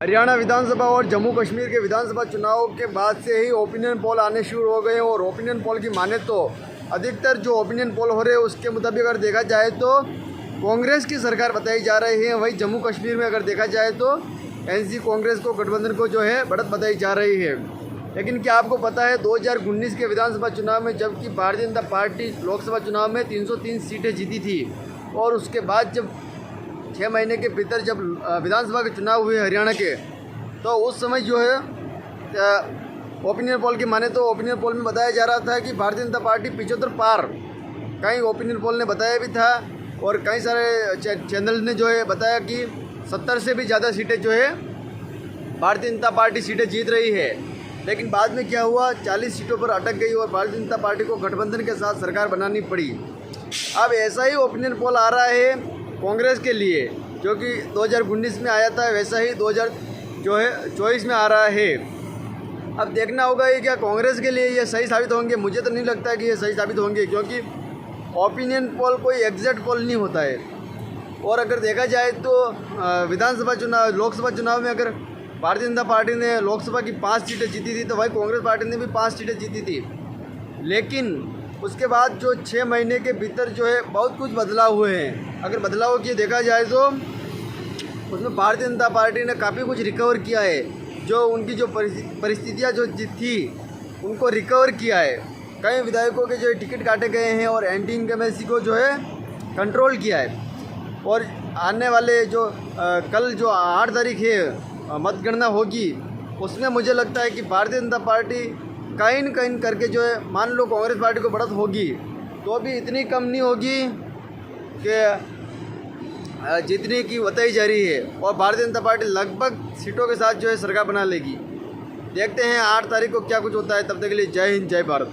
हरियाणा विधानसभा और जम्मू कश्मीर के विधानसभा चुनाव के बाद से ही ओपिनियन पोल आने शुरू हो गए हैं और ओपिनियन पोल की माने तो अधिकतर जो ओपिनियन पोल हो रहे हैं उसके मुताबिक अगर देखा जाए तो कांग्रेस की सरकार बताई जा रही है। वहीं जम्मू कश्मीर में अगर देखा जाए तो एनसी कांग्रेस को गठबंधन को जो है बढ़त बताई जा रही है। लेकिन क्या आपको पता है 2019 के विधानसभा चुनाव में जबकि भारतीय जनता पार्टी लोकसभा चुनाव में 303 सीटें जीती थी और उसके बाद जब 6 महीने के भीतर जब विधानसभा के चुनाव हुए हरियाणा के, तो उस समय जो है ओपिनियन पोल की माने तो ओपिनियन पोल में बताया जा रहा था कि भारतीय जनता पार्टी 75 पार, कई ओपिनियन पोल ने बताया भी था और कई सारे चैनल ने जो है बताया कि 70 से भी ज़्यादा सीटें जो है भारतीय जनता पार्टी सीटें जीत रही है। लेकिन बाद में क्या हुआ, 40 सीटों पर अटक गई और भारतीय जनता पार्टी को गठबंधन के साथ सरकार बनानी पड़ी। अब ऐसा ही ओपिनियन पोल आ रहा है कांग्रेस के लिए, जो कि 2019 में आया था, वैसा ही 2024 में आ रहा है। अब देखना होगा ये क्या कांग्रेस के लिए ये सही साबित होंगे। मुझे तो नहीं लगता कि ये सही साबित होंगे, क्योंकि ओपिनियन पोल कोई एग्जैक्ट पोल नहीं होता है। और अगर देखा जाए तो विधानसभा चुनाव लोकसभा चुनाव में अगर भारतीय जनता पार्टी ने लोकसभा की 5 सीटें जीती थी तो वही कांग्रेस पार्टी ने भी 5 सीटें जीती थी। लेकिन उसके बाद जो 6 महीने के भीतर जो है बहुत कुछ बदलाव हुए हैं। अगर बदलाव की देखा जाए तो उसमें भारतीय जनता पार्टी ने काफ़ी कुछ रिकवर किया है। जो उनकी जो परिस्थितियाँ जो थी उनको रिकवर किया है। कई विधायकों के जो टिकट काटे गए हैं और एंटी इनकमेंसी को जो है कंट्रोल किया है। और आने वाले जो कल जो 8 तारीख है मतगणना होगी, उसमें मुझे लगता है कि भारतीय जनता पार्टी कहीं न कहीं करके जो है, मान लो कांग्रेस पार्टी को बढ़त होगी तो भी इतनी कम नहीं होगी कि जितनी की बताई जा रही है, और भारतीय जनता पार्टी लगभग सीटों के साथ जो है सरकार बना लेगी। देखते हैं 8 तारीख को क्या कुछ होता है। तब तक के लिए जय हिंद, जय भारत।